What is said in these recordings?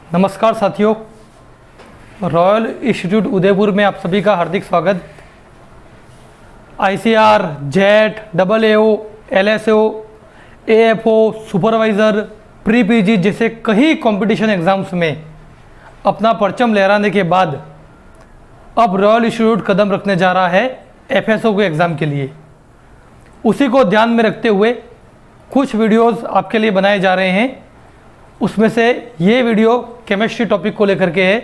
नमस्कार साथियों, royal institute Udaipur में आप सभी का हार्दिक स्वागत। ICR, jet, AAO, LSO, AFO, supervisor, pre PG जैसे कई कंपटीशन एग्ज़ाम्स में अपना परचम लहराने के बाद अब रॉयल इंस्टीट्यूट कदम रखने जा रहा है FSO के एग्ज़ाम के लिए। उसी को ध्यान में रखते हुए कुछ वीडियोस आपके लिए बनाए जा रहे हैं। उसमें से ये वीडियो केमिस्ट्री टॉपिक को लेकर के है।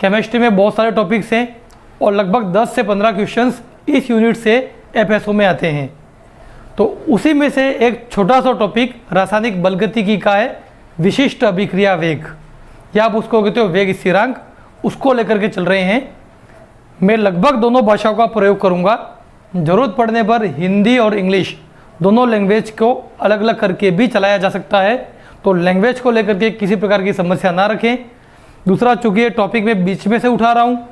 केमिस्ट्री में बहुत सारे टॉपिक्स हैं और लगभग 10 से 15 क्वेश्चंस इस यूनिट से FSO में आते हैं। तो उसी में से एक छोटा सा टॉपिक रासायनिक बलगतिकी का है, विशिष्ट अभिक्रिया वेग, या आप उसको कहते हो वेग स्थिरांक, उसको लेकर के चल रहे हैं। मैं लगभग दोनों भाषाओं का प्रयोग करूँगा। ज़रूरत पड़ने पर हिंदी और इंग्लिश दोनों लैंग्वेज को अलग अलग करके भी चलाया जा सकता है, तो लैंग्वेज को लेकर के किसी प्रकार की समस्या ना रखें। दूसरा, चूँकि ये टॉपिक मैं बीच में से उठा रहा हूँ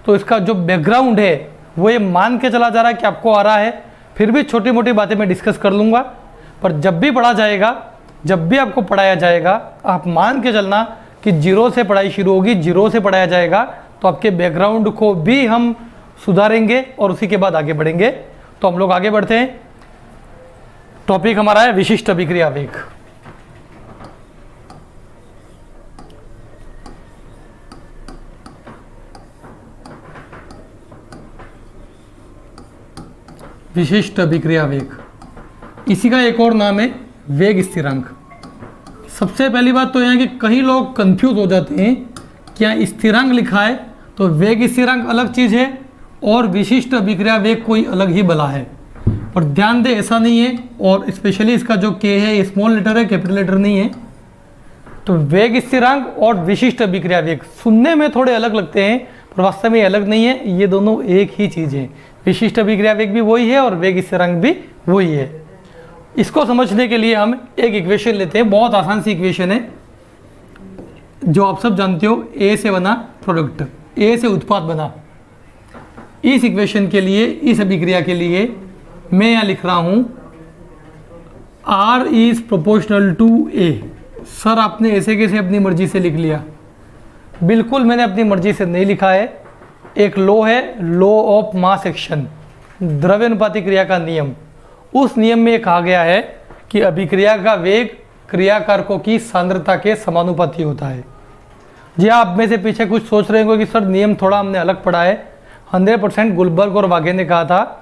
तो इसका जो बैकग्राउंड है वो ये मान के चला जा रहा है कि आपको आ रहा है। फिर भी छोटी मोटी बातें मैं डिस्कस कर लूँगा, पर जब भी पढ़ा जाएगा, जब भी आपको पढ़ाया जाएगा, आप मान के चलना कि जीरो से पढ़ाई शुरू होगी, जीरो से पढ़ाया जाएगा, तो आपके बैकग्राउंड को भी हम सुधारेंगे और उसी के बाद आगे बढ़ेंगे। तो हम लोग आगे बढ़ते हैं। टॉपिक हमारा है विशिष्ट अभिक्रिया वेग। विशिष्ट अभिक्रिया वेग, इसी का एक और नाम है वेग स्थिरांक। सबसे पहली बात तो यह है कि कई लोग कंफ्यूज हो जाते हैं, क्या स्थिरांक लिखा है तो वेग स्थिरांक अलग चीज़ है और विशिष्ट अभिक्रिया वेग कोई अलग ही बला है। पर ध्यान दें, ऐसा नहीं है। और स्पेशली इसका जो K है ये स्मॉल लेटर है, कैपिटल लेटर नहीं है। तो वेग स्थिरांक और विशिष्ट अभिक्रिया वेग सुनने में थोड़े अलग लगते हैं, पर वास्तव में अलग नहीं है, ये दोनों एक ही चीज़ है। विशिष्ट अभिक्रिया वेग भी वही है और वेग स्थिरांक भी वही है। इसको समझने के लिए हम एक इक्वेशन लेते हैं, बहुत आसान सी इक्वेशन है जो आप सब जानते हो। A से बना प्रोडक्ट, A से उत्पाद बना। इस इक्वेशन के लिए, इस अभिक्रिया के लिए मैं यहाँ लिख रहा हूँ R is proportional to A। Sir आपने ऐसे कैसे अपनी मर्जी से लिख लिया? बिल्कुल मैंने अपनी मर्जी से नहीं लिखा है। एक लॉ है, लॉ ऑफ मास एक्शन, द्रव्यानुपाती क्रिया का नियम। उस नियम में कहा गया है कि अभिक्रिया का वेग क्रियाकारकों की सांद्रता के समानुपाती होता है। जी आप में से पीछे कुछ सोच रहे होंगे कि सर नियम थोड़ा हमने अलग पढ़ा है। 100% गुलबर्ग और वाघे ने कहा था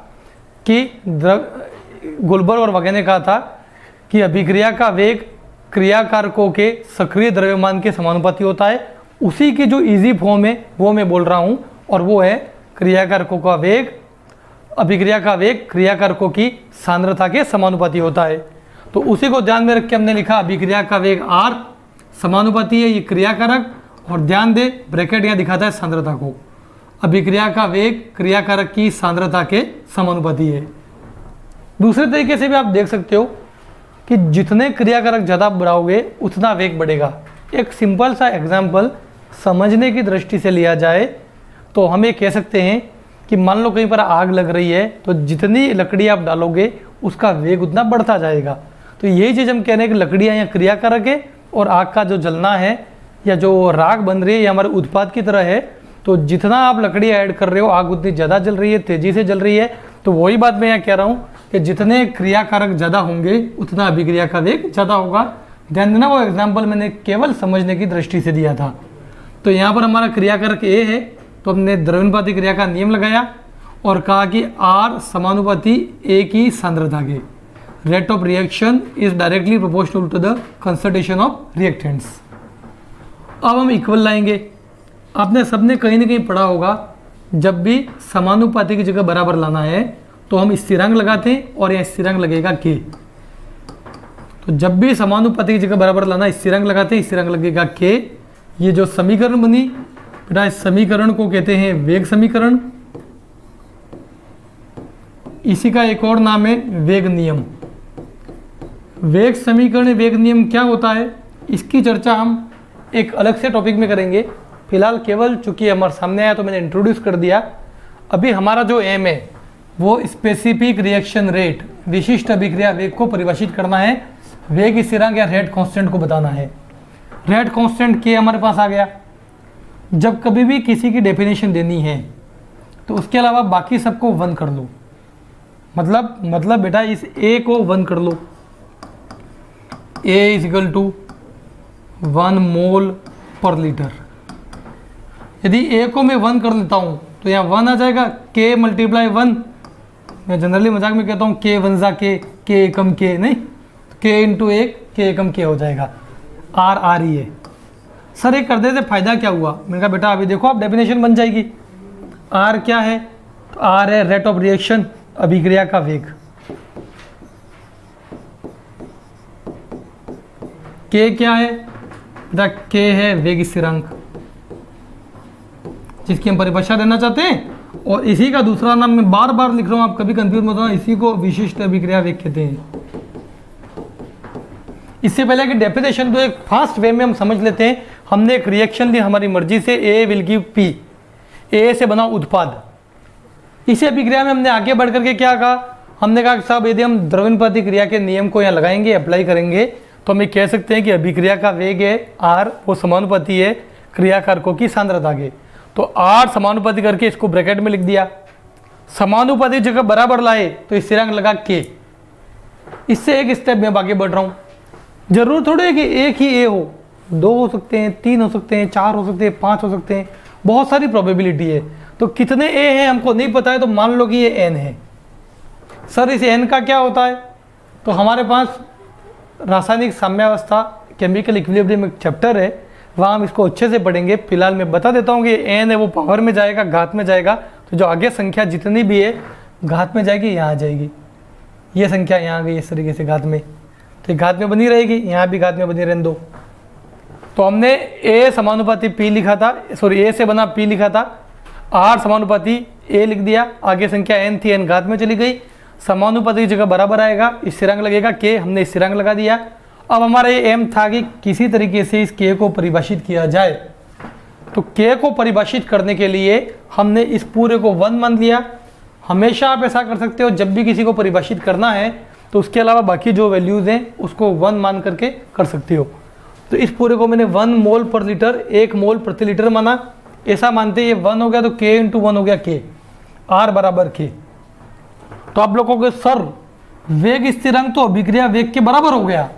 कि अभिक्रिया का वेग क्रियाकारकों के सक्रिय द्रव्यमान के समानुपाती होता है। उसी की जो इजी फॉर्म है वो मैं बोल रहा हूँ, और वो है क्रियाकारकों का वेग, अभिक्रिया का वेग क्रियाकारकों की सांद्रता के समानुपाती होता है। तो उसी को ध्यान में रख के हमने लिखा अभिक्रिया का वेग R समानुपाती है ये क्रियाकारक, और ध्यान दे ब्रैकेट यहाँ दिखाता है सांद्रता को। अभिक्रिया का वेग क्रियाकारक की सांद्रता के समानुपाती है। दूसरे तरीके से भी आप देख सकते हो कि जितने क्रियाकारक ज़्यादा बढ़ाओगे उतना वेग बढ़ेगा। एक सिंपल सा एग्जाम्पल समझने की दृष्टि से लिया जाए तो हम ये कह सकते हैं कि मान लो कहीं पर आग लग रही है, तो जितनी लकड़ी आप डालोगे उसका वेग उतना बढ़ता जाएगा। तो यही चीज़ हम कह रहे हैं कि लकड़ियाँ यहाँ क्रियाकारक है और आग का जो जलना है या जो राख बन रही है ये हमारे उत्पाद की तरह है। तो जितना आप लकड़ी ऐड कर रहे हो आग उतनी ज़्यादा जल रही है, तेज़ी से जल रही है। तो वही बात मैं यहाँ कह रहा हूँ कि जितने क्रियाकारक ज़्यादा होंगे उतना अभिक्रिया का वेग ज़्यादा होगा। ध्यान देना, वो एग्जाम्पल मैंने केवल समझने की दृष्टि से दिया था। तो यहाँ पर हमारा क्रियाकारक A है, तो हमने द्रव्यानुपाती क्रिया का नियम लगाया और कहा कि R समानुपाती A की सांद्रता के, rate of reaction is directly proportional to the concentration of reactants. अब हम इक्वल लाएंगे। आपने सबने कहीं ना कहीं पढ़ा होगा, जब भी समानुपाती की जगह बराबर लाना है तो हम स्थिरांक लगाते हैं और यह स्थिरांक लगेगा K। तो जब भी समानुपाती की जगह बराबर लाना स्थिरांक लगाते हैं, स्थिरांक लगेगा K। ये जो समीकरण बनी बेटा, इस समीकरण को कहते हैं वेग समीकरण। इसी का एक और नाम है वेग नियम। वेग समीकरण, वेग नियम क्या होता है इसकी चर्चा हम एक अलग से टॉपिक में करेंगे। फिलहाल केवल चूंकि हमारे सामने आया तो मैंने इंट्रोड्यूस कर दिया। अभी हमारा जो एम है वो स्पेसिफिक रिएक्शन रेट, विशिष्ट अभिक्रिया वेग को परिभाषित करना है, वेग स्थिरांक या रेट कांस्टेंट को बताना है। रेट कांस्टेंट के हमारे पास आ गया। जब कभी भी किसी की डेफिनेशन देनी है तो उसके अलावा बाकी सबको 1 कर लो। मतलब बेटा इस ए को 1 कर लो। ए इज इक्वल टू 1 मोल पर लीटर। यदि ए को मैं 1 कर लेता हूँ तो यहाँ 1 आ जाएगा, के मल्टीप्लाई 1। मैं जनरली मजाक में कहता हूँ के 1 जा के एकम के, नहीं, के इंटू 1 के एकम के हो जाएगा। आर ही है। सर ये कर देते फायदा क्या हुआ? मैंने कहा बेटा अभी देखो आप डेफिनेशन बन जाएगी। आर क्या है? तो आर है रेट ऑफ रिएक्शन, अभिक्रिया का वेग। के क्या है? बेटा के है वेग स्थिरांक, जिसकी हम परिभाषा देना चाहते हैं। और इसी का दूसरा नाम मैं बार बार लिख रहा हूं, आप कभी कंफ्यूज मत होना, इसी को विशिष्ट अभिक्रिया वेग कहते हैं। इससे पहले कि डेफिनेशन तो एक फास्ट वे में हम समझ लेते हैं। हमने एक रिएक्शन ली हमारी मर्जी से, ए विल गिव पी, ए से बना उत्पाद। इसी अभिक्रिया में हमने आगे बढ़ करके क्या कहा? हमने कहा साहब यदि हम द्रव्यनुपाती क्रिया के नियम को यहाँ लगाएंगे, अप्लाई करेंगे, तो हम ये कह सकते हैं कि अभिक्रिया का वेग है आर, वो समानुपाती है क्रियाकारकों की सांद्रता के। तो आर समानुपाती करके इसको ब्रैकेट में लिख दिया। समानुपाती जगह बराबर लाए तो स्थिरांक लगा के। इससे एक स्टेप में आगे बढ़ रहा हूँ। जरूर थोड़ी है कि एक ही ए हो, 2 हो सकते हैं, 3 हो सकते हैं, 4 हो सकते हैं, 5 हो सकते हैं, बहुत सारी प्रोबेबिलिटी है। तो कितने ए हैं हमको नहीं पता है, तो मान लो कि ये एन है। सर इस एन का क्या होता है? तो हमारे पास रासायनिक साम्यावस्था, केमिकल इक्विलिब्रियम एक चैप्टर है, वहाँ हम इसको अच्छे से पढ़ेंगे। फिलहाल मैं बता देता हूँ कि एन है वो पावर में जाएगा, घात में जाएगा। तो जो आगे संख्या जितनी भी है घात में जाएगी, यहाँ आ जाएगी। ये संख्या यहाँ आ गई इस तरीके से घात में, तो घात में बनी रहेगी, यहाँ भी घात में बनी रहने दो। तो हमने ए समानुपाती पी लिखा था, सॉरी ए से बना पी लिखा था, आर समानुपाती ए लिख दिया, आगे संख्या एन थी, एन घात में चली गई। समानुपाती की जगह बराबर आएगा, स्थिरांक लगेगा के, हमने स्थिरांक लगा दिया। अब हमारा ये एम था कि किसी तरीके से इस के को परिभाषित किया जाए। तो के को परिभाषित करने के लिए हमने इस पूरे को 1 मान लिया। हमेशा आप ऐसा कर सकते हो, जब भी किसी को परिभाषित करना है तो उसके अलावा बाकी जो वैल्यूज़ हैं उसको 1 मान करके कर सकते हो। तो इस पूरे को मैंने 1 मोल पर लीटर, 1 मोल प्रति लीटर माना। ऐसा मानते ये 1 हो गया तो के इंटू 1 हो गया के, आर बराबर के। तो आप लोगों के सर वेग स्थिरांक तो अभिक्रिया वेग के बराबर हो गया।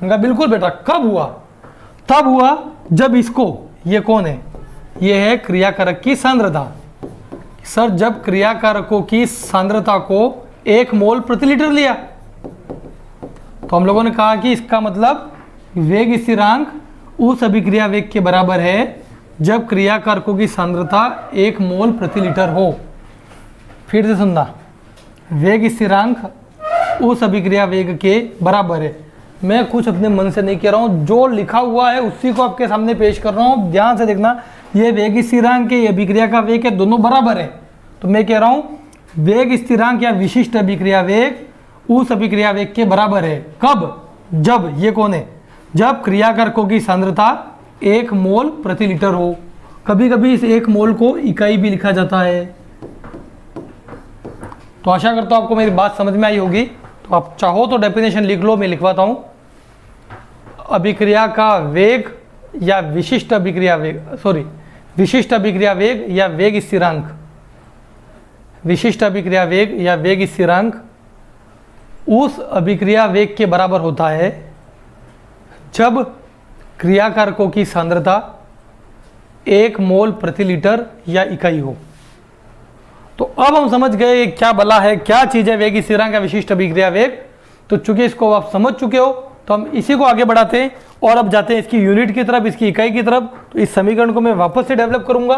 उनका बिल्कुल बेटा, कब हुआ? तब हुआ जब इसको, ये कौन है? ये है क्रियाकारक की सांद्रता। सर जब क्रियाकारकों की सांद्रता को 1 मोल प्रति लीटर लिया, तो हम लोगों ने कहा कि इसका मतलब वेग स्थिरांक उस अभिक्रिया वेग के बराबर है जब क्रियाकारकों की सांद्रता 1 मोल प्रति लीटर हो। फिर से सुनना, वेग स्थिरांक उस अभिक्रिया वेग के बराबर है। मैं कुछ अपने मन से नहीं कह रहा हूँ, जो लिखा हुआ है उसी को आपके सामने पेश कर रहा हूँ। ध्यान से देखना, ये वेग स्थिरांक है, ये अभिक्रिया का वेग है, दोनों बराबर है। तो मैं कह रहा हूँ वेग स्थिरांक या विशिष्ट अभिक्रिया वेग उस अभिक्रिया वेग के बराबर है। कब? जब, ये कौन है? जब क्रियाकारकों की सांद्रता 1 मोल प्रति लीटर हो। कभी कभी इस 1 मोल को इकाई भी लिखा जाता है। तो आशा करता हूँ आपको मेरी बात समझ में आई होगी। तो आप चाहो तो डेफिनेशन लिख लो, मैं लिखवाता हूँ। अभिक्रिया का वेग या विशिष्ट अभिक्रिया वेग, सॉरी विशिष्ट अभिक्रिया वेग या वेग स्थिरांक, विशिष्ट अभिक्रिया वेग या वेग स्थिरांक उस अभिक्रिया वेग के बराबर होता है जब क्रियाकारकों की सांद्रता 1 मोल प्रति लीटर या इकाई हो। तो अब हम समझ गए क्या बला है, क्या चीज़ है वेग स्थिरांक या विशिष्ट अभिक्रिया वेग। तो चूंकि इसको आप समझ चुके हो, तो हम इसी को आगे बढ़ाते हैं और अब जाते हैं इसकी यूनिट की तरफ, इसकी इकाई की तरफ। तो इस समीकरण को मैं वापस से डेवलप करूंगा,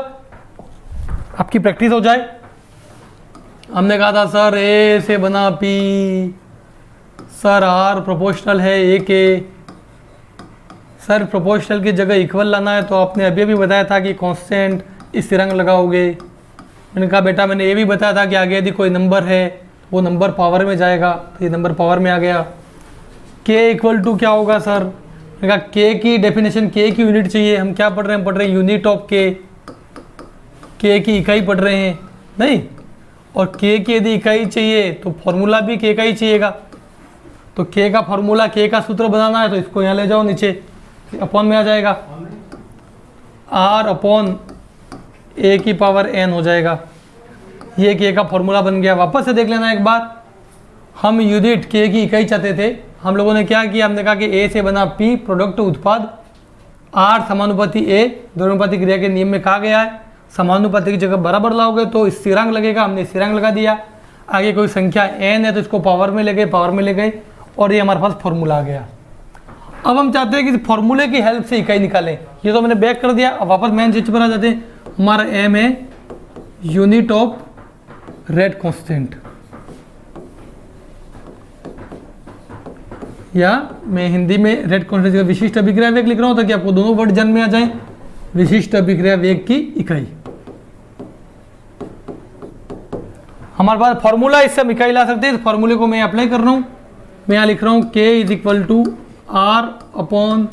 आपकी प्रैक्टिस हो जाए। हमने कहा था सर ए से बना पी, सर आर प्रोपोर्शनल है ए के, सर प्रोपोर्शनल की जगह इक्वल लाना है। तो आपने अभी अभी बताया था कि कांस्टेंट स्थिरांक लगाओगे। मैंने कहा बेटा मैंने ये भी बताया था कि आगे यदि कोई नंबर है वो नंबर पावर में जाएगा, तो ये नंबर पावर में आ गया। के इक्वल टू क्या होगा सर? मैंने कहा के की डेफिनेशन, के की यूनिट चाहिए। हम क्या पढ़ रहे हैं? पढ़ रहे हैं यूनिट ऑफ के की इकाई पढ़ रहे हैं, नहीं। और के की यदि इकाई चाहिए तो फॉर्मूला भी के का ही चाहिएगा। तो के का फॉर्मूला, के का सूत्र बनाना है तो इसको यहाँ ले जाओ नीचे, अपॉन में आ जाएगा, r/a⁴n हो जाएगा। ये k का फॉर्मूला बन गया। वापस से देख लेना एक बार, हम यूनिट k की इकाई चाहते थे। हम लोगों ने क्या किया, हमने कहा कि a से बना p प्रोडक्ट उत्पाद, r समानुपाती a, द्रव्यमानुपाती क्रिया के नियम में कहा गया है समानुपाती की जगह बराबर लाओगे तो स्थिरांक लगेगा, हमने स्थिरांक लगा दिया। आगे कोई संख्या n है तो इसको पावर में ले गए और ये हमारे पास फॉर्मूला आ गया। अब हम चाहते हैं कि फॉर्मूले की हेल्प से इकाई निकालें। ये तो मैंने बैक कर दिया। अब वापस मेन चीज पर आ जाते हैं। हमारा m है यूनिट ऑफ रेट कांस्टेंट, या मैं हिंदी में रेट कांस्टेंट का विशिष्ट अभिक्रिया वेग लिख रहा हूं ताकि आपको दोनों वर्ड जन्म में आ जाए। विशिष्ट अभिक्रिया वेग की इकाई, हमारे पास फॉर्मूला, इससे हम इकाई ला सकते हैं। इस फॉर्मूले को मैं अप्लाई कर रहा हूं। मैं यहाँ लिख रहा हूं k = r/a⁴n।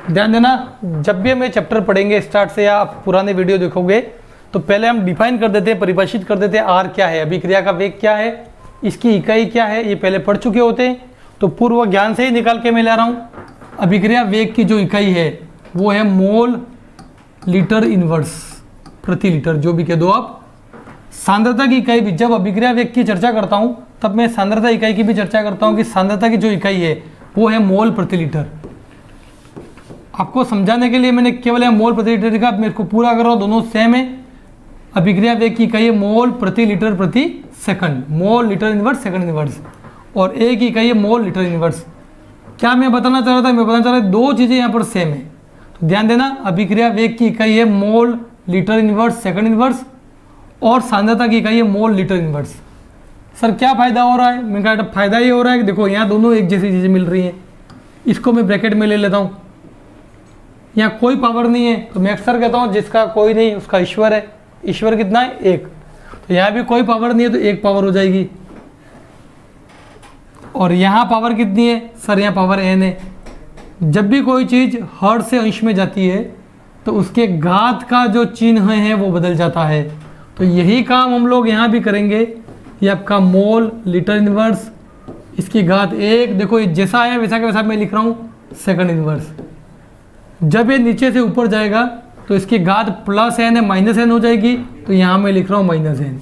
ध्यान देना, जब भी हमें चैप्टर पढ़ेंगे स्टार्ट से या आप पुराने वीडियो देखोगे तो पहले हम डिफाइन कर देते हैं, परिभाषित कर देते हैं r क्या है, अभिक्रिया का वेग क्या है, इसकी इकाई क्या है, ये पहले पढ़ चुके होते हैं। तो पूर्व ज्ञान से ही निकाल के मैं ला रहा हूँ। अभिक्रिया वेग की जो इकाई है वो है मोल लीटर इनवर्स प्रति लीटर, जो भी कह दो आप। सांद्रता की इकाई भी, जब अभिक्रिया वेग की चर्चा करता हूँ तब मैं सांद्रता इकाई की भी चर्चा करता हूँ कि सांद्रता की जो इकाई है वो है मोल प्रति लीटर। आपको समझाने के लिए मैंने केवल यहाँ मोल प्रति लीटर लिखा, मेरे को पूरा करो, दोनों सेम है। अभिक्रिया वेग की इकाई है मोल प्रति लीटर प्रति सेकंड, मोल लीटर इनवर्स सेकंड इनवर्स, और ए की इकाई है मोल लीटर इनवर्स। क्या मैं बताना चाह रहा था, मैं बताना चाह रहा था दो चीज़ें यहाँ पर सेम है। तो ध्यान देना, अभिक्रिया वेग की इकाई है मोल लीटर इनवर्स सेकंड इनवर्स, और सांद्रता की इकाई है मोल लीटर इनवर्स। सर क्या फ़ायदा हो रहा है? मैं कहा फ़ायदा ये हो रहा है कि देखो यहाँ दोनों एक जैसी चीज़ें मिल रही हैं। इसको मैं ब्रैकेट में ले लेता हूँ। यहाँ कोई पावर नहीं है तो मैं अक्सर कहता हूँ जिसका कोई नहीं उसका ईश्वर है। ईश्वर कितना है? एक। तो यहाँ भी कोई पावर नहीं है तो एक पावर हो जाएगी। और यहाँ पावर कितनी है? सर यहाँ पावर n है। जब भी कोई चीज़ हर से अंश में जाती है तो उसके घात का जो चिन्ह है वो बदल जाता है। तो यही काम हम लोग यहाँ भी करेंगे। ये आपका मोल लीटर इनवर्स, इसकी घात एक, देखो ये जैसा है वैसा का वैसा मैं लिख रहा हूँ सेकंड इनवर्स। जब ये नीचे से ऊपर जाएगा तो इसकी घात प्लस n है माइनस n हो जाएगी, तो यहाँ मैं लिख रहा हूँ माइनस n।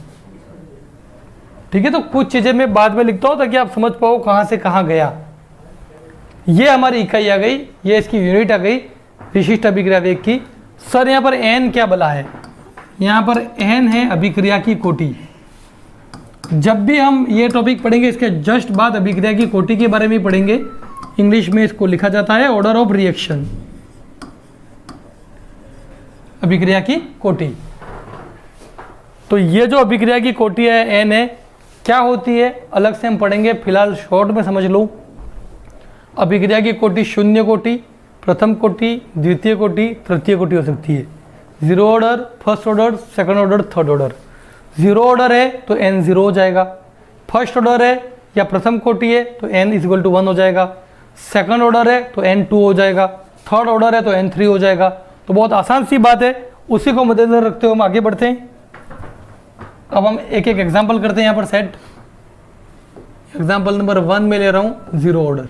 ठीक है, तो कुछ चीज़ें मैं बाद में लिखता हूँ ताकि आप समझ पाओ कहाँ से कहाँ गया। ये हमारी इकाई आ गई, ये इसकी यूनिट आ गई विशिष्ट अभिक्रिया वेग की। सर यहाँ पर n क्या बला है? यहाँ पर n है अभिक्रिया की कोटि। जब भी हम ये टॉपिक पढ़ेंगे इसके जस्ट बाद अभिक्रिया की कोटि के बारे में पढ़ेंगे। इंग्लिश में इसको लिखा जाता है ऑर्डर ऑफ रिएक्शन, अभिक्रिया की कोटि। तो ये जो अभिक्रिया की कोटि है n है, क्या होती है अलग से हम पढ़ेंगे, फिलहाल शॉर्ट में समझ लो। अभिक्रिया की कोटि शून्य कोटि, प्रथम कोटि, द्वितीय कोटि, तृतीय कोटि हो सकती है। Zero order, first order, second order, third order. Zero order है तो n जीरो हो जाएगा। फर्स्ट ऑर्डर है या प्रथम कोटि है तो n = 1 हो जाएगा। सेकंड ऑर्डर है तो n 2 हो जाएगा। थर्ड ऑर्डर है तो n 3 हो जाएगा। तो बहुत आसान सी बात है, उसी को मद्देनजर रखते हुए हम आगे बढ़ते हैं। अब हम एक एक एग्जाम्पल करते हैं यहाँ पर सेट। एग्जाम्पल नंबर 1 में ले रहा हूँ जीरो ऑर्डर।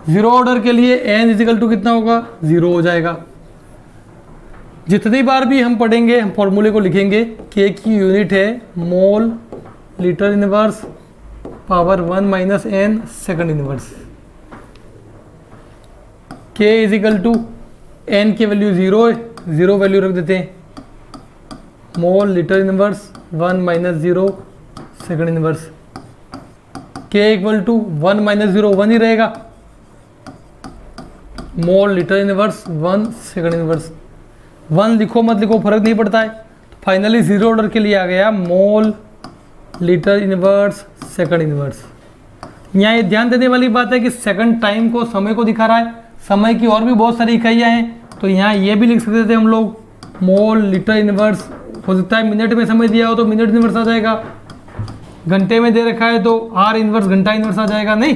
जीरो ऑर्डर के लिए n = कितना होगा? 0 हो जाएगा। जितनी बार भी हम पढ़ेंगे हम फॉर्मूले को लिखेंगे। k की यूनिट है मोल litre inverse power 1 - n second inverse. k = n की वैल्यू 0 है, 0 वैल्यू रख देते हैं। मोल litre inverse 1 - 0 second inverse. k = 1 - 0 1 ही रहेगा। मोल लीटर इनवर्स 1 सेकंड इनवर्स। 1 लिखो मत लिखो फर्क नहीं पड़ता है। तो फाइनली जीरो ऑर्डर के लिए आ गया मोल लीटर इनवर्स सेकंड इनवर्स। यहाँ ये ध्यान देने वाली बात है कि सेकंड टाइम को, समय को दिखा रहा है। समय की और भी बहुत सारी इकाइयाँ हैं, तो यहाँ ये भी लिख सकते थे हम लोग मोल लीटर इनवर्स। हो सकता है मिनट में समय दिया हो तो मिनट इनवर्स आ जाएगा, घंटे में दे रखा है तो आर इनवर्स घंटा इनवर्स आ जाएगा। नहीं,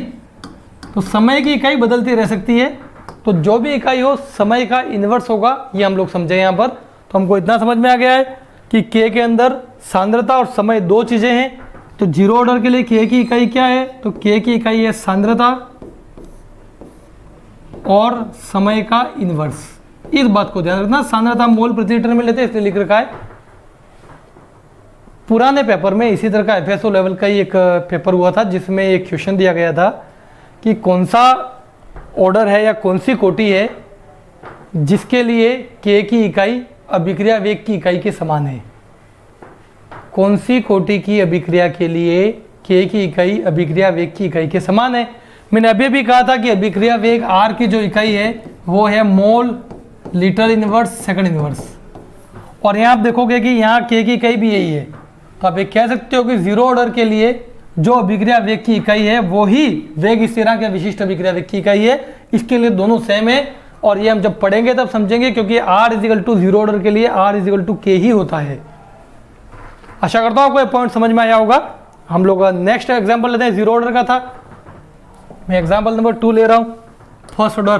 तो समय की इकाई बदलती रह सकती है। तो जो भी इकाई हो समय का इन्वर्स होगा, ये हम लोग समझे यहाँ पर। तो हमको इतना समझ में आ गया है कि k के अंदर सांद्रता और समय दो चीज़ें हैं। तो जीरो ऑर्डर के लिए के की इकाई क्या है? तो के की इकाई है सांद्रता और समय का इनवर्स। इस बात को ध्यान रखना, सांद्रता मोल प्रति लीटर में लेते हैं इसलिए लिख रखा है। पुराने पेपर में इसी तरह का एफएसओ लेवल का ही एक पेपर हुआ था जिसमें एक क्वेश्चन दिया गया था कि कौन सा ऑर्डर है या कौन सी कोटि है जिसके लिए के की इकाई अभिक्रिया वेग की इकाई के समान है। कौन सी कोटि की अभिक्रिया के लिए के की इकाई अभिक्रिया वेग की इकाई के समान है? मैंने अभी भी कहा था कि अभिक्रिया वेग आर की जो इकाई है वो है मोल लीटर इनवर्स सेकंड इनवर्स, और यहाँ आप देखोगे कि यहाँ के की इकाई भी यही है। तो आप ये कह सकते हो कि जीरो ऑर्डर के लिए जो अभिक्रिया वेग की इकाई है वो ही वेग स्थिरांक या विशिष्ट अभिक्रिया वेग की इकाई है। इसके लिए दोनों सेम है, और ये हम जब पढ़ेंगे तब समझेंगे, क्योंकि r is equal to zero order के लिए r इजिकल टू के ही होता है। आशा करता हूँ आपको ये पॉइंट समझ में आया होगा। हम लोग नेक्स्ट एग्जाम्पल लेते हैं, जीरो ऑर्डर का था। मैं एग्जाम्पल नंबर 2 ले रहा हूँ, फर्स्ट ऑर्डर।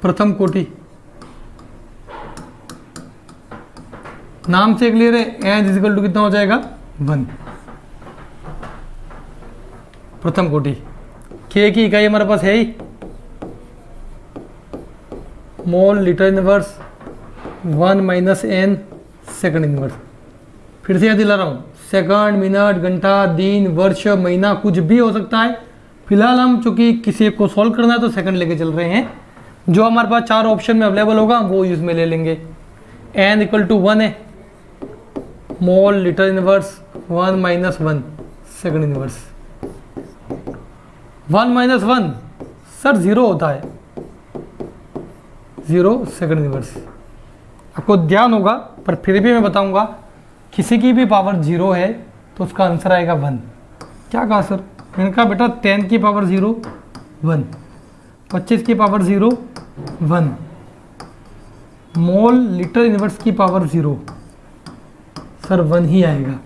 प्रथम कोटि, नाम से क्लियर है, एन इजिकल टू कितना हो जाएगा 1। प्रथम कोटि, के की इकाई हमारे पास है ही mole litre inverse 1 minus n second inverse. फिर से याद दिला रहा हूँ, सेकंड, मिनट, घंटा, दिन, वर्ष, महीना कुछ भी हो सकता है। फिलहाल हम चूंकि किसी एक को सॉल्व करना है तो सेकंड लेके चल रहे हैं। जो हमारे पास 4 ऑप्शन में अवेलेबल होगा वो यूज में ले लेंगे। एन इक्वल टू 1 है, मोल litre inverse 1 minus 1 second inverse. 1 minus 1 sir 0 होता है, 0 सेकंड इनवर्स। आपको ध्यान होगा, पर फिर भी मैं बताऊंगा, किसी की भी पावर 0 है तो उसका आंसर आएगा 1। क्या कहा सर? मैंने कहा बेटा 10 की पावर 0 1, 25 की पावर 0 1, मोल लीटर इनवर्स की पावर 0 सर 1 ही आएगा।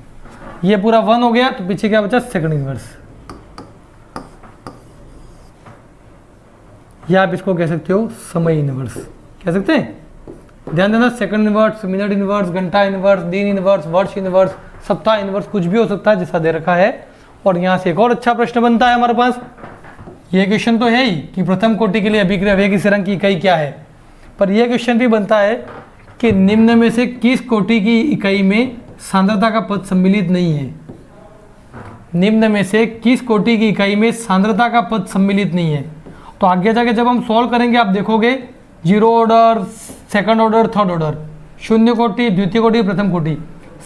ये पूरा 1 हो गया तो पीछे क्या बचा? Second inverse. या आप इसको कह सकते हो समय इनवर्स, कह सकते हैं। ध्यान देना, सेकंड इनवर्स, मिनट इनवर्स, घंटा इनवर्स, दिन इनवर्स, वर्ष इनवर्स, सप्ताह इनवर्स, कुछ भी हो सकता है जैसा दे रखा है। और यहाँ से एक और अच्छा प्रश्न बनता है हमारे पास। ये क्वेश्चन तो है ही कि प्रथम कोटि के लिए अभिक्रिया वेग स्थिरांक की इकाई क्या है, पर यह क्वेश्चन भी बनता है कि निम्न में से किस कोटि की इकाई में सांद्रता का पद सम्मिलित नहीं है। निम्न में से किस कोटि की इकाई में सांद्रता का पद सम्मिलित नहीं है। तो आगे जाके जब हम सॉल्व करेंगे आप देखोगे, zero order, second order, third order, शून्य कोटि, द्वितीय कोटि, प्रथम कोटि,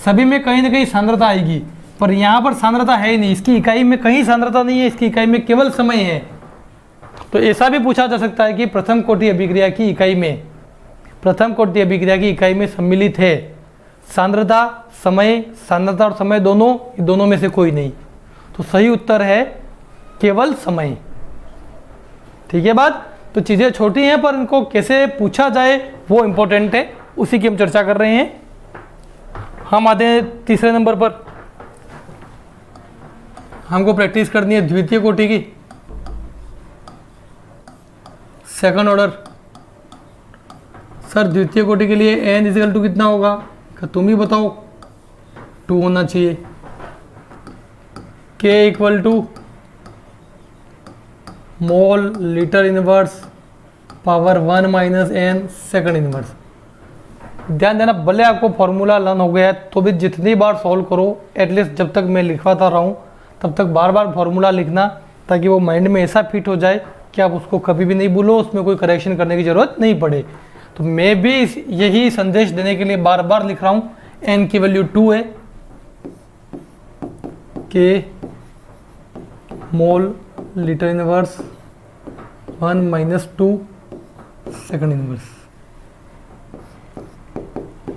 सभी में कहीं ना कहीं सांद्रता आएगी। पर यहाँ पर सांद्रता है ही नहीं, इसकी इकाई में कहीं सांद्रता नहीं है, इसकी इकाई में केवल समय है। तो ऐसा भी पूछा जा सकता है कि प्रथम कोटि अभिक्रिया की इकाई में, प्रथम कोटि अभिक्रिया की इकाई में सम्मिलित है सांद्रता, समय, सांद्रता और समय दोनों में से कोई नहीं। तो सही उत्तर है केवल समय। ठीक है बात? तो चीज़ें छोटी हैं पर इनको कैसे पूछा जाए वो इम्पोर्टेंट है, उसी की हम चर्चा कर रहे हैं। हम आते हैं तीसरे नंबर पर। हमको प्रैक्टिस करनी है द्वितीय कोटि की, सेकंड ऑर्डर। सर द्वितीय कोटि के लिए एन इजिकल टू कितना होगा? तुम ही बताओ। 2 होना चाहिए। K equal to mole litre inverse power 1 minus n second inverse. ध्यान देना, भले आपको फॉर्मूला लर्न हो गया है तो भी जितनी बार सॉल्व करो, एटलीस्ट जब तक मैं लिखवाता रहा हूँ तब तक बार बार फॉर्मूला लिखना, ताकि वो माइंड में ऐसा फिट हो जाए कि आप उसको कभी भी नहीं भूलो, उसमें कोई करेक्शन करने की ज़रूरत नहीं पड़े। तो मैं भी यही संदेश देने के लिए बार बार लिख रहा हूँ। एन की वैल्यू 2 है, के मोल litre inverse 1 minus 2 second inverse.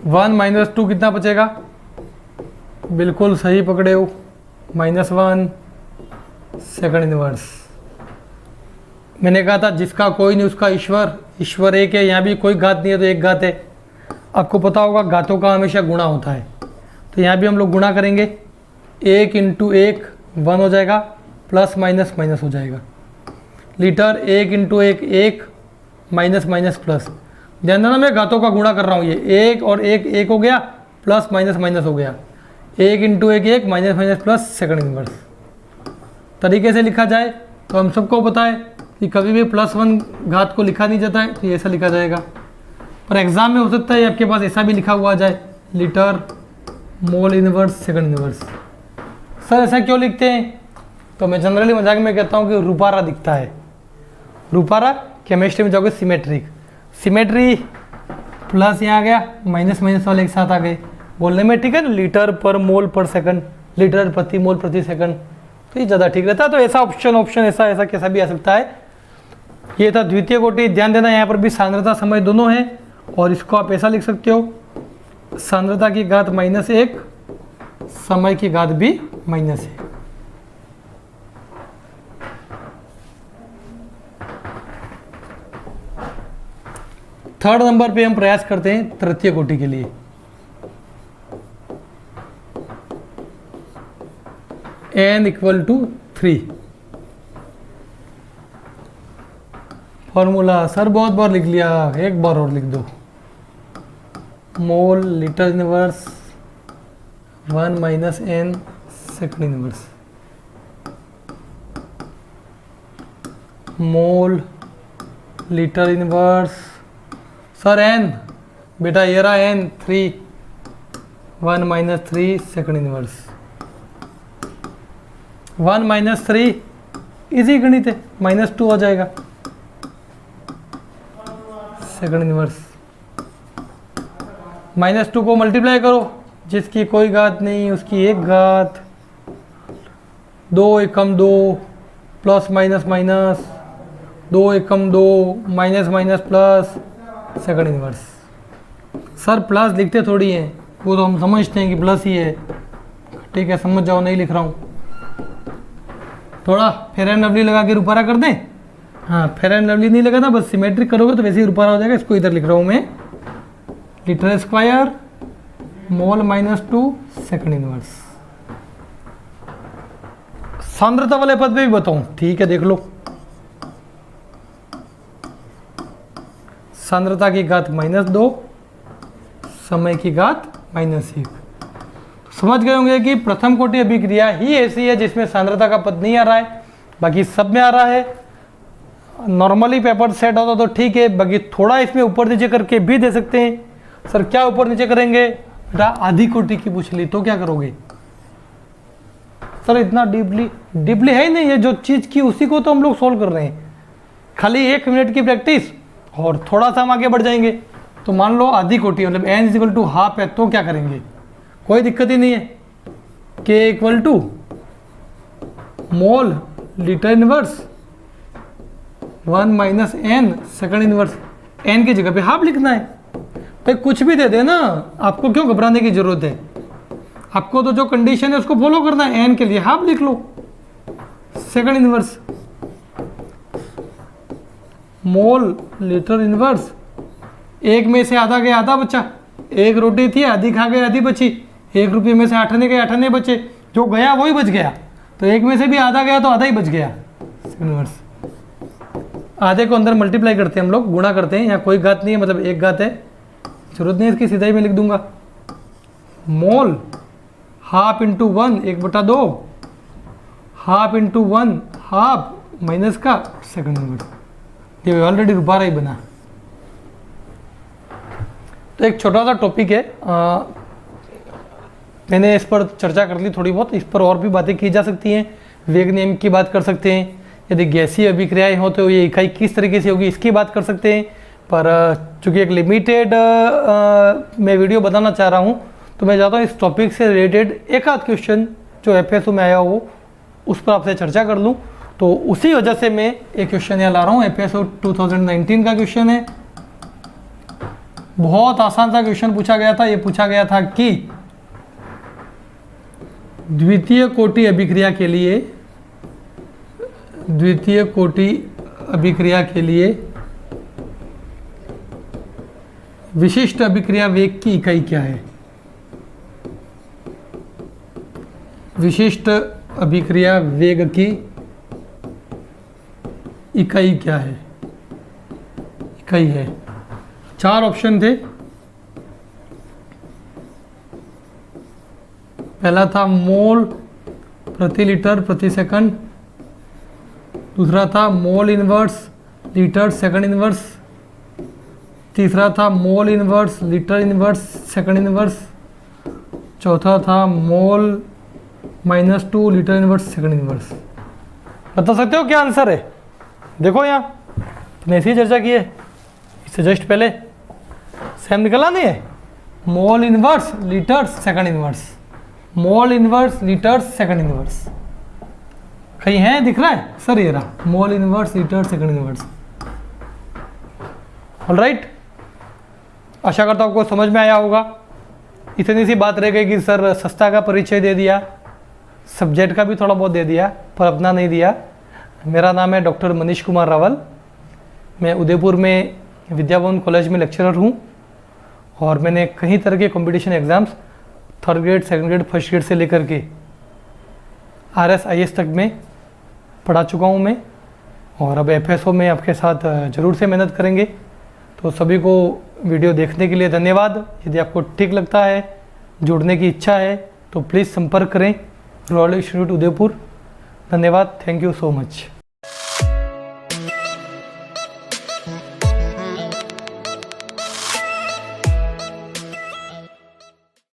1 minus 2 कितना बचेगा? बिल्कुल सही पकड़े हो, -1 सेकंड इनवर्स। मैंने कहा था जिसका कोई नहीं उसका ईश्वर, ईश्वर एक है। यहाँ भी कोई घात नहीं है तो एक घात है। आपको पता होगा घातों का हमेशा गुणा होता है, तो यहाँ भी हम लोग गुणा करेंगे। 1 इंटू 1 1 हो जाएगा, प्लस माइनस माइनस हो जाएगा। Litre 1 into 1 1, minus minus plus, ध्यान देना मैं घातों का गुणा कर रहा हूँ, ये एक और एक हो गया, प्लस माइनस माइनस हो गया, एक इंटू एक minus minus plus second inverse तरीके से लिखा जाए तो हम सबको पता है कि कभी भी +1 घात को लिखा नहीं जाता है, तो ये ऐसा लिखा जाएगा। पर एग्जाम में हो सकता है आपके पास ऐसा भी लिखा हुआ आ जाए, litre mole inverse second inverse. Sir ऐसा क्यों लिखते हैं? तो मैं जनरली मजाक में कहता हूँ कि रुपारा दिखता है। रुपारा केमिस्ट्री में जाओगे सिमेट्रिक, सिमेट्री प्लस यहाँ आ गया, माइनस माइनस वाले एक साथ आ गए, बोलने में ठीक है ना, लीटर पर मोल पर सेकंड, लीटर प्रति मोल प्रति सेकंड, तो ये ज़्यादा ठीक रहता है। तो ऐसा ऑप्शन ऐसा कैसा भी आ सकता है। ये था द्वितीय कोटि। ध्यान देना यहाँ पर भी सांद्रता समय दोनों है, और इसको आप ऐसा लिख सकते हो, सांद्रता की घात -1, समय की घात भी -1। थर्ड नंबर पे हम प्रयास करते हैं तृतीय कोटि के लिए। n = 3। फॉर्मूला सर बहुत बार लिख लिया, एक बार और लिख दो। मोल litre inverse 1 - n second inverse, mole litre inverse sir n, बेटा ये रहा n 3, 1 - 3 सेकंड इनवर्स। 1 - 3 इजी गणित है, -2 आ जाएगा सेकंड इनवर्स। -2 को मल्टीप्लाई करो, जिसकी कोई घात नहीं उसकी एक घात, 2 एकम 2 प्लस माइनस माइनस, 2 एकम 2 minus minus plus second inverse. Sir plus लिखते थोड़ी हैं, वो तो हम समझते हैं कि प्लस ही है, ठीक है समझ जाओ, नहीं लिख रहा हूँ। थोड़ा फेयर एंड लवली लगा के रुपारा कर दें। हाँ फेयर एंड लवली नहीं लगाना, बस सिमेट्रिक करोगे तो वैसे ही रुपारा हो जाएगा। इसको इधर लिख रहा हूँ मैं, litre square mole -2 second inverse. सांद्रता वाले पद पे भी बताऊं, ठीक है देख लो। सांद्रता की घात -2, समय की घात -1। समझ गए होंगे कि प्रथम कोटि अभिक्रिया ही ऐसी है जिसमें सांद्रता का पद नहीं आ रहा है, बाकी सब में आ रहा है। नॉर्मली पेपर सेट होता तो ठीक है, बाकी थोड़ा इसमें ऊपर नीचे करके भी दे सकते हैं। सर क्या ऊपर नीचे करेंगे? बेटा आधी कोटि की पूछ ली तो क्या करोगे? सर इतना डीपली है ही नहीं, है जो चीज़ की उसी को तो हम लोग सोल्व कर रहे हैं। खाली 1 मिनट की प्रैक्टिस और थोड़ा सा हम आगे बढ़ जाएंगे। तो मान लो आधी कोटि मतलब n = हाफ है, तो क्या करेंगे? कोई दिक्कत ही नहीं है। k = मोल litre inverse 1 - n second inverse. n की जगह पे हाफ लिखना है। भाई कुछ भी दे देना, आपको क्यों घबराने की जरूरत है? आपको तो जो कंडीशन है उसको फॉलो करना है। n के लिए हाफ लिख लो, second inverse mole litre inverse. एक में से आधा गया आधा बचा, एक रोटी थी आधी खा गए आधी बची, 1 रुपये में से 8 आने गए 8 आने बचे, जो गया वही बच गया। तो एक में से भी आधा गया तो आधा ही बच गया सेकंड इनवर्स। आधे को अंदर मल्टीप्लाई करते हैं हम लोग, गुणा करते हैं। यहाँ कोई घात नहीं है, मतलब एक घात है, जरूरत नहीं है इसकी, सीधा ही मैं लिख दूंगा। Mole half into 1 1/2, half into 1 half minus का सेकंड इनवर्स। ये ऑलरेडी रुपारा ही बना। तो एक छोटा सा टॉपिक है, मैंने इस पर चर्चा कर ली थोड़ी बहुत, इस पर और भी बातें की जा सकती हैं। वेग नियम की बात कर सकते हैं, यदि गैसीय अभिक्रियाएं हो तो ये इकाई किस तरीके से होगी इसकी बात कर सकते हैं। पर चूंकि एक लिमिटेड मैं वीडियो बताना चाह रहा हूँ, तो मैं चाहता हूँ इस टॉपिक से रिलेटेड एक आध क्वेश्चन जो FSO में आया हो उस पर आपसे चर्चा कर लूँ। तो उसी वजह से मैं एक क्वेश्चन यहाँ ला रहा हूँ। FSO 2019 का क्वेश्चन है, बहुत आसान सा क्वेश्चन पूछा गया था। ये पूछा गया था कि द्वितीय कोटि अभिक्रिया के लिए विशिष्ट अभिक्रिया वेग की इकाई क्या है? विशिष्ट अभिक्रिया वेग की इकाई क्या है? इकाई है 4 ऑप्शन थे। पहला था मोल प्रति लीटर प्रति सेकंड, दूसरा था मोल इनवर्स लीटर सेकंड इनवर्स, तीसरा था मोल inverse litre inverse second inverse, चौथा था मोल -2 लीटर इनवर्स सेकंड इनवर्स। बता सकते हो क्या आंसर है? देखो यहाँ तुमने ऐसी चर्चा की है, इससे जस्ट पहले सेम निकला नहीं है। Mole inverse litre second inverse, mole inverse litre second inverse कहीं है, दिख रहा है सर? ये रहा mole inverse litre second inverse. Alright, आशा करता हूँ आपको समझ में आया होगा। इतनी सी बात रह गई कि सर सस्ता का परिचय दे दिया, सब्जेक्ट का भी थोड़ा बहुत दे दिया, पर अपना नहीं दिया। मेरा नाम है डॉक्टर मनीष कुमार रावल। मैं उदयपुर में विद्या भवन कॉलेज में लेक्चरर हूँ और मैंने कई तरह के competition exams 3rd grade, 2nd grade, 1st grade से लेकर के RS IS तक में पढ़ा चुका हूँ मैं। और अब FSO में आपके साथ ज़रूर से मेहनत करेंगे। तो सभी को वीडियो देखने के लिए धन्यवाद। यदि आपको ठीक लगता है, जुड़ने की इच्छा है, तो प्लीज़ संपर्क करें रॉयल इंस्टीट्यूट उदयपुर। धन्यवाद, थैंक यू सो मच।